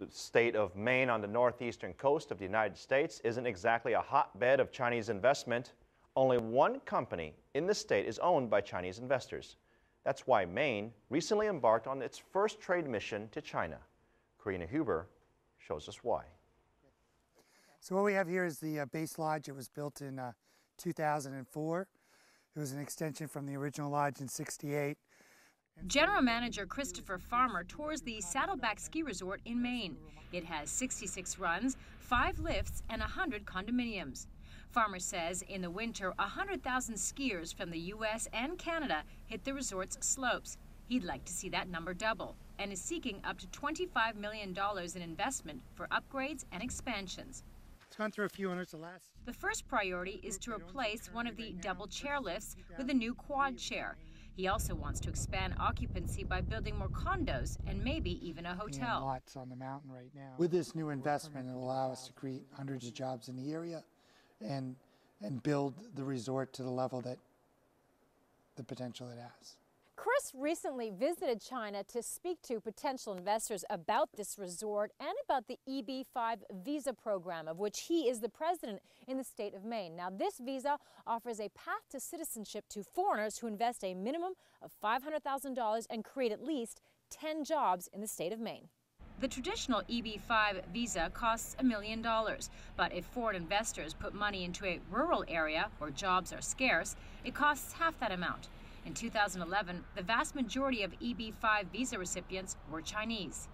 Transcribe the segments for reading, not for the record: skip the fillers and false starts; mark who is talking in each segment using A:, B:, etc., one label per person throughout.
A: The state of Maine on the northeastern coast of the United States isn't exactly a hotbed of Chinese investment. Only one company in the state is owned by Chinese investors. That's why Maine recently embarked on its first trade mission to China. Karina Huber shows us why.
B: So what we have here is the base lodge. It was built in 2004. It was an extension from the original lodge in '68.
C: General Manager Christopher Farmer tours the Saddleback Ski Resort in Maine. It has 66 runs, 5 lifts, and 100 condominiums. Farmer says in the winter, 100,000 skiers from the U.S. and Canada hit the resort's slopes. He'd like to see that number double and is seeking up to $25 million in investment for upgrades and expansions.
B: It's gone through a few owners.
C: The first priority is to replace one of the double chairlifts with a new quad chair. He also wants to expand occupancy by building more condos and maybe even a hotel.
B: Lots on the mountain right now. With this new investment, it'll allow us to create hundreds of jobs in the area and build the resort to the level that the potential it has.
D: Chris recently visited China to speak to potential investors about this resort and about the EB-5 visa program, of which he is the president in the state of Maine. Now, this visa offers a path to citizenship to foreigners who invest a minimum of $500,000 and create at least 10 jobs in the state of Maine.
C: The traditional EB-5 visa costs $1 million, but if foreign investors put money into a rural area where jobs are scarce, it costs half that amount. In 2011, the vast majority of EB-5 visa recipients were Chinese.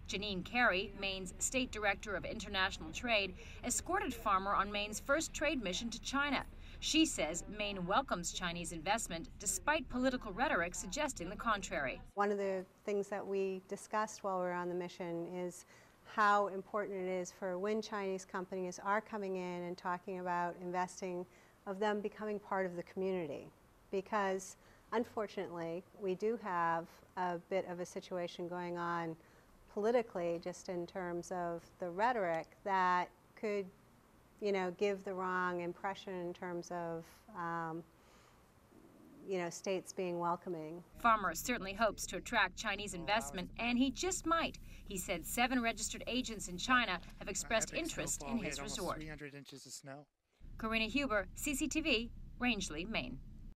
C: Janine Carey, Maine's State Director of International Trade, escorted Farmer on Maine's first trade mission to China. She says Maine welcomes Chinese investment despite political rhetoric suggesting the contrary.
E: One of the things that we discussed while we were on the mission is how important it is for when Chinese companies are coming in and talking about investing, of them becoming part of the community. Because unfortunately, we do have a bit of a situation going on politically, just in terms of the rhetoric, that could, give the wrong impression in terms of, states being welcoming.
C: Farmer certainly hopes to attract Chinese investment, and he just might. He said 7 registered agents in China have expressed interest in his resort.
B: 300 inches of snow.
C: Karina Huber, CCTV, Rangeley, Maine.